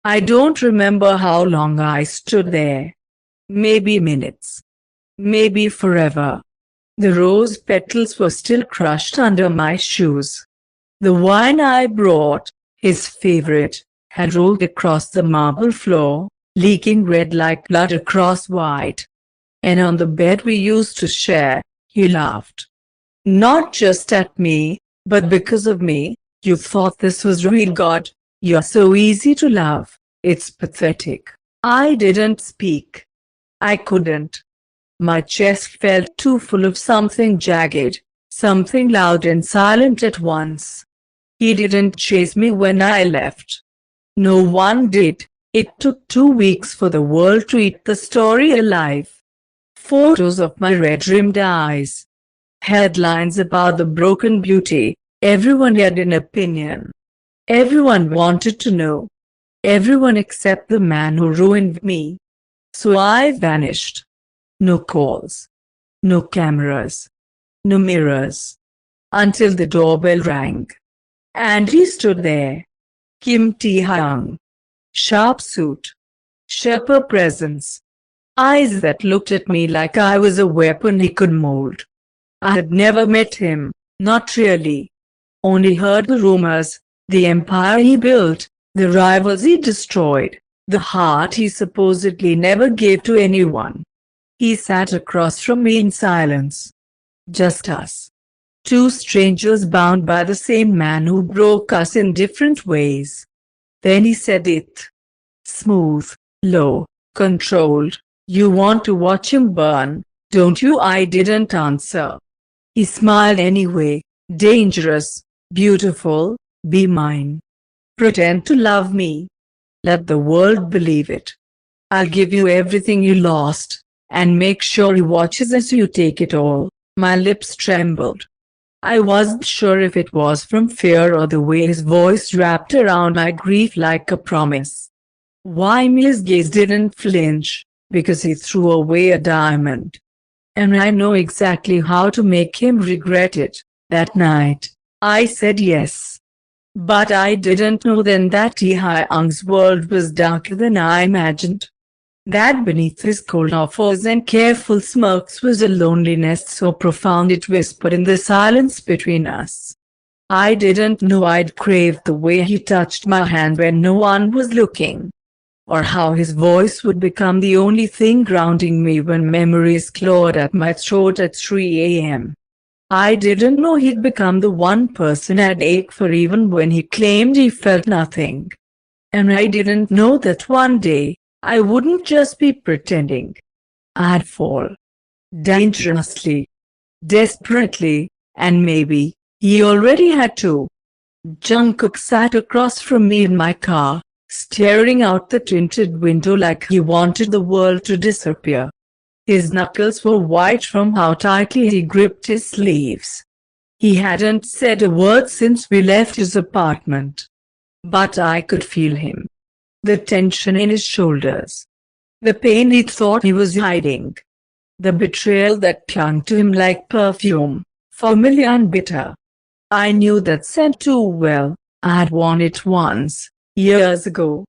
I don't remember how long I stood there. Maybe minutes. Maybe forever. The rose petals were still crushed under my shoes. The wine I brought, his favorite, had rolled across the marble floor, leaking red like blood across white. And on the bed we used to share, he laughed. Not just at me, but because of me. You thought this was real, God. You're so easy to love. It's pathetic. I didn't speak. I couldn't. My chest felt too full of something jagged, something loud and silent at once. He didn't chase me when I left. No one did. It took 2 weeks for the world to eat the story alive. Photos of my red-rimmed eyes. Headlines about the broken beauty. Everyone had an opinion. Everyone wanted to know. Everyone except the man who ruined me. So I vanished. No calls. No cameras. No mirrors. Until the doorbell rang. And he stood there. Kim Taehyung. Sharp suit. Sharper presence. Eyes that looked at me like I was a weapon he could mold. I had never met him, not really. Only heard the rumors, the empire he built, the rivals he destroyed, the heart he supposedly never gave to anyone. He sat across from me in silence. Just us. Two strangers bound by the same man who broke us in different ways. Then he said it. Smooth, low, controlled. You want to watch him burn, don't you? I didn't answer. He smiled anyway. Dangerous, beautiful, be mine. Pretend to love me. Let the world believe it. I'll give you everything you lost, and make sure he watches as you take it all. My lips trembled. I wasn't sure if it was from fear or the way his voice wrapped around my grief like a promise. Why me? His gaze didn't flinch, because he threw away a diamond. And I know exactly how to make him regret it. That night, I said yes. But I didn't know then that Taehyung's world was darker than I imagined. That beneath his cold offers and careful smirks was a loneliness so profound it whispered in the silence between us. I didn't know I'd craved the way he touched my hand when no one was looking. Or how his voice would become the only thing grounding me when memories clawed at my throat at 3 a.m. I didn't know he'd become the one person I'd ache for even when he claimed he felt nothing. And I didn't know that one day, I wouldn't just be pretending. I'd fall. Dangerously. Desperately. And maybe, he already had to. Jungkook sat across from me in my car, staring out the tinted window like he wanted the world to disappear. His knuckles were white from how tightly he gripped his sleeves. He hadn't said a word since we left his apartment. But I could feel him. The tension in his shoulders. The pain he thought he was hiding. The betrayal that clung to him like perfume, familiar and bitter. I knew that scent too well. I had worn it once, years ago.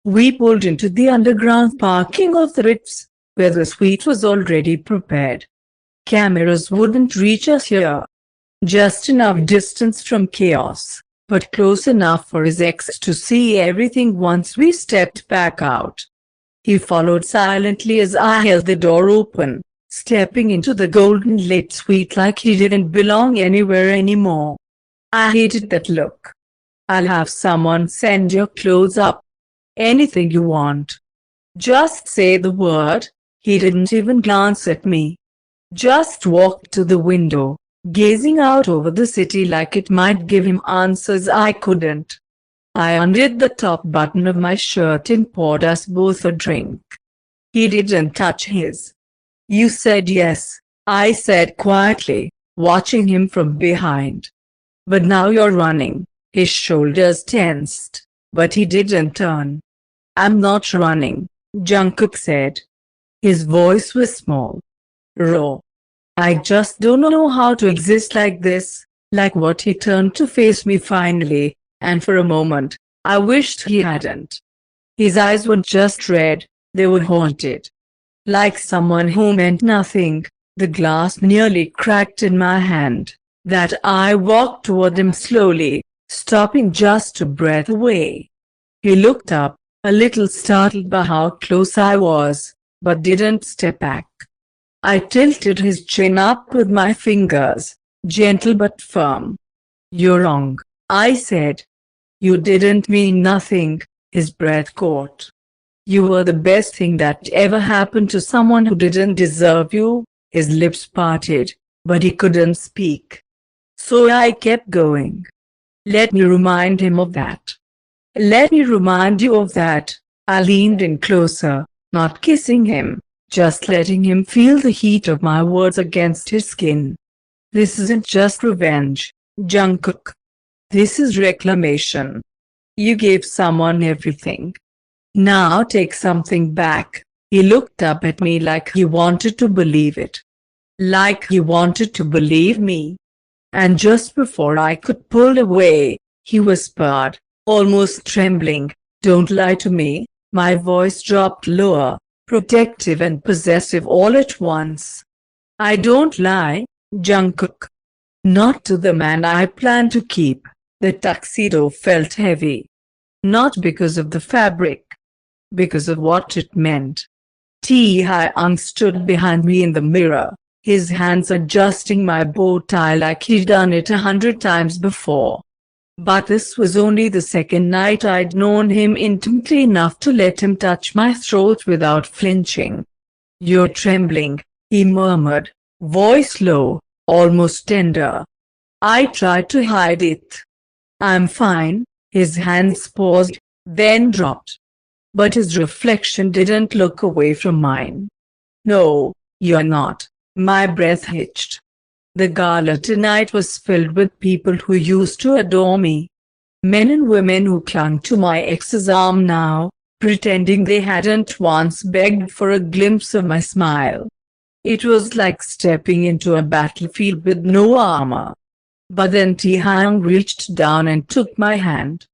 We pulled into the underground parking of the Ritz, where the suite was already prepared. Cameras wouldn't reach us here. Just enough distance from chaos, but close enough for his ex to see everything once we stepped back out. He followed silently as I held the door open, stepping into the golden lit suite like he didn't belong anywhere anymore. I hated that look. I'll have someone send your clothes up. Anything you want. Just say the word. He didn't even glance at me. Just walked to the window, gazing out over the city like it might give him answers I couldn't. I undid the top button of my shirt and poured us both a drink. He didn't touch his. You said yes, I said quietly, watching him from behind. But now you're running. His shoulders tensed, but he didn't turn. I'm not running, Jungkook said. His voice was small. Raw. I just don't know how to exist like this, like what. He turned to face me finally, and for a moment, I wished he hadn't. His eyes weren't just red, they were haunted. Like someone who meant nothing. The glass nearly cracked in my hand. That I walked toward him slowly, stopping just a breath away. He looked up, a little startled by how close I was, but didn't step back. I tilted his chin up with my fingers, gentle but firm. "You're wrong," I said. "You didn't mean nothing," his breath caught. "You were the best thing that ever happened to someone who didn't deserve you." His lips parted, but he couldn't speak. So I kept going. "Let me remind him of that. Let me remind you of that." I leaned in closer, not kissing him, just letting him feel the heat of my words against his skin. "This isn't just revenge, Jungkook. This is reclamation. You gave someone everything. Now take something back." He looked up at me like he wanted to believe it. Like he wanted to believe me. And just before I could pull away, he whispered, almost trembling, "Don't lie to me." My voice dropped lower, protective and possessive all at once. "I don't lie, Jungkook. Not to the man I plan to keep." The tuxedo felt heavy. Not because of the fabric. Because of what it meant. Taehyung stood behind me in the mirror, his hands adjusting my bow tie like he'd done it 100 times before. But this was only the second night I'd known him intimately enough to let him touch my throat without flinching. "You're trembling," he murmured, voice low, almost tender. I tried to hide it. "I'm fine." His hands paused, then dropped. But his reflection didn't look away from mine. "No, you're not." My breath hitched. The gala tonight was filled with people who used to adore me. Men and women who clung to my ex's arm now, pretending they hadn't once begged for a glimpse of my smile. It was like stepping into a battlefield with no armor. But then Taehyung reached down and took my hand.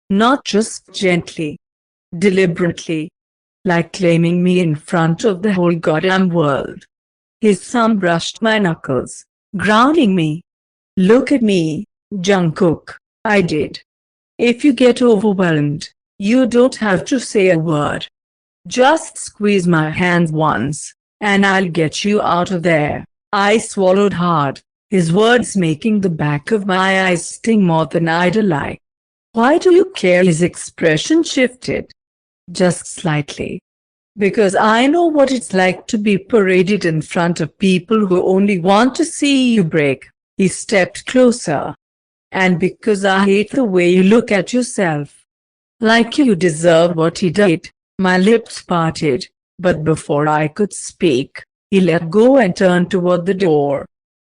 Not just gently. Deliberately. Like claiming me in front of the whole goddamn world. His thumb brushed my knuckles, grounding me. "Look at me, Jungkook," I did. "If you get overwhelmed, you don't have to say a word. Just squeeze my hand once, and I'll get you out of there." I swallowed hard, his words making the back of my eyes sting more than I'd like. "Why do you care?" His expression shifted. Just slightly. "Because I know what it's like to be paraded in front of people who only want to see you break." He stepped closer. "And because I hate the way you look at yourself. Like you deserve what he did." My lips parted, but before I could speak, he let go and turned toward the door.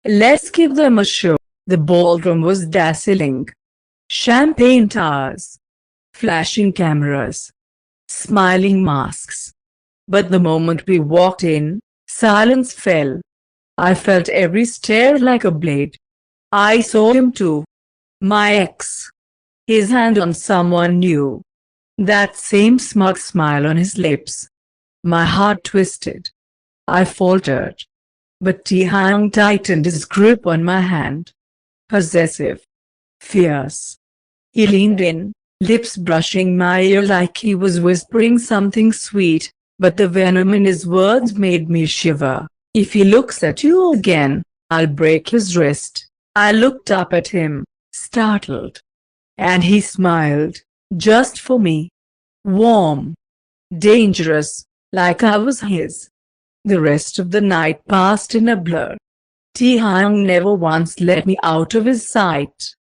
"Let's give them a show." The ballroom was dazzling. Champagne towers. Flashing cameras. Smiling masks. But the moment we walked in, silence fell. I felt every stare like a blade. I saw him too. My ex. His hand on someone new. That same smug smile on his lips. My heart twisted. I faltered. But Taehyung tightened his grip on my hand. Possessive. Fierce. He leaned in, lips brushing my ear like he was whispering something sweet, but the venom in his words made me shiver. "If he looks at you again, I'll break his wrist." I looked up at him, startled. And he smiled, just for me. Warm. Dangerous, like I was his. The rest of the night passed in a blur. Taehyung never once let me out of his sight.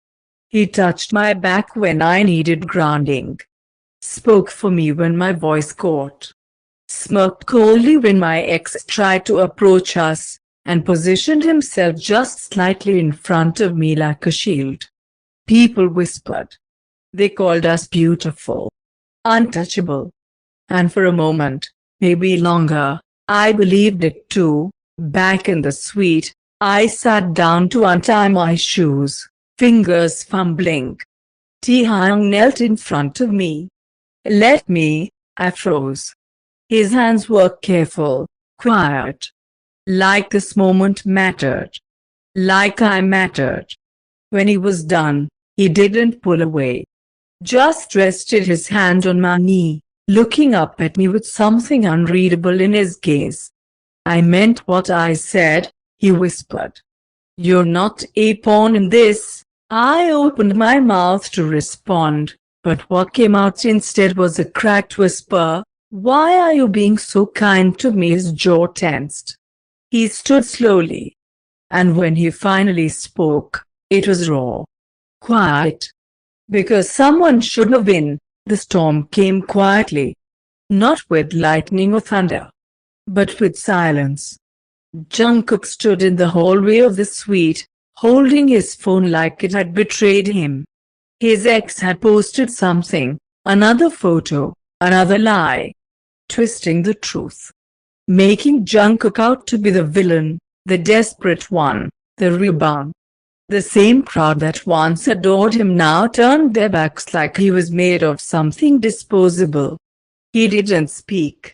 He touched my back when I needed grounding. Spoke for me when my voice caught. Smirked coldly when my ex tried to approach us, and positioned himself just slightly in front of me like a shield. People whispered. They called us beautiful. Untouchable. And for a moment, maybe longer, I believed it too. Back in the suite, I sat down to untie my shoes, fingers fumbling. Taehyung knelt in front of me. Let me, I froze. His hands were careful, quiet. Like this moment mattered. Like I mattered. When he was done, he didn't pull away. Just rested his hand on my knee, looking up at me with something unreadable in his gaze. I meant what I said, he whispered. You're not a pawn in this. I opened my mouth to respond, but what came out instead was a cracked whisper. Why are you being so kind to me? His jaw tensed. He stood slowly. And when he finally spoke, it was raw. Quiet. Because someone should have been. The storm came quietly. Not with lightning or thunder, but with silence. Jungkook stood in the hallway of the suite, holding his phone like it had betrayed him. His ex had posted something, another photo, another lie. Twisting the truth. Making Jungkook out to be the villain, the desperate one, the rebound. The same crowd that once adored him now turned their backs like he was made of something disposable. He didn't speak.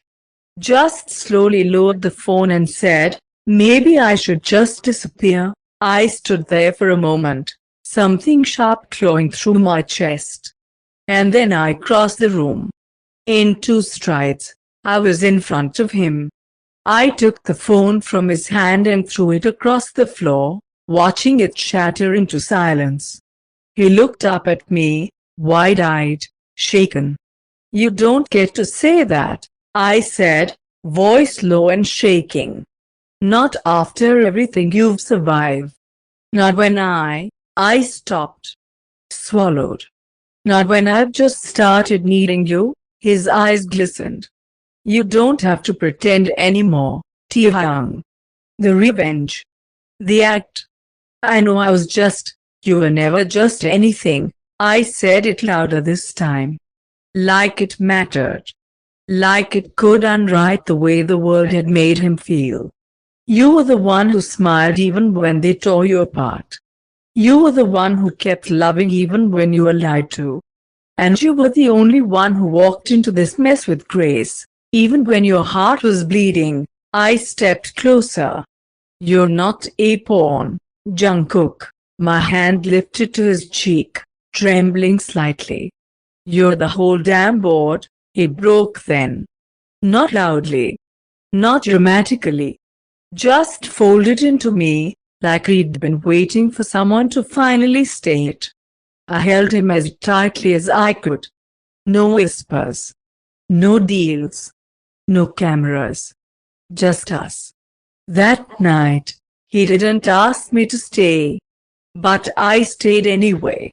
Just slowly lowered the phone and said, maybe I should just disappear. I stood there for a moment, something sharp clawing through my chest. And then I crossed the room. In 2 strides, I was in front of him. I took the phone from his hand and threw it across the floor, watching it shatter into silence. He looked up at me, wide-eyed, shaken. You don't get to say that, I said, voice low and shaking. Not after everything you've survived. Not when I stopped. Swallowed. Not when I've just started needing you. His eyes glistened. You don't have to pretend anymore, Taehyung. The revenge. The act. I know I was just, you were never just anything. I said it louder this time. Like it mattered. Like it could unwrite the way the world had made him feel. You were the one who smiled even when they tore you apart. You were the one who kept loving even when you were lied to. And you were the only one who walked into this mess with grace, even when your heart was bleeding. I stepped closer. You're not a pawn, Jungkook. My hand lifted to his cheek, trembling slightly. You're the whole damn board. He broke then. Not loudly. Not dramatically. Just folded into me, like he'd been waiting for someone to finally say it. I held him as tightly as I could. No whispers. No deals. No cameras. Just us. That night, he didn't ask me to stay. But I stayed anyway.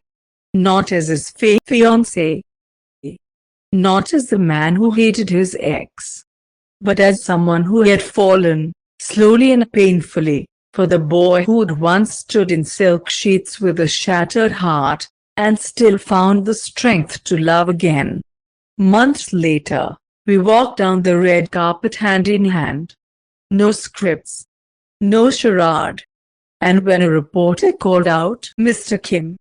Not as his fiancé. Not as the man who hated his ex. But as someone who had fallen, slowly and painfully, for the boy who'd once stood in silk sheets with a shattered heart, and still found the strength to love again. Months later, we walked down the red carpet hand in hand. No scripts. No charade. And when a reporter called out, Mr. Kim,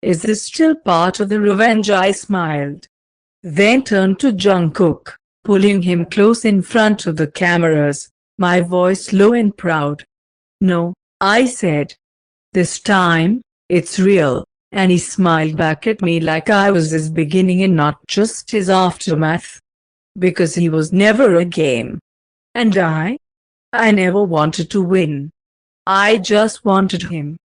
is this still part of the revenge? I smiled. Then turned to Jungkook, pulling him close in front of the cameras, my voice low and proud. No, I said. This time, it's real. And he smiled back at me like I was his beginning and not just his aftermath. Because he was never a game. And I never wanted to win. I just wanted him.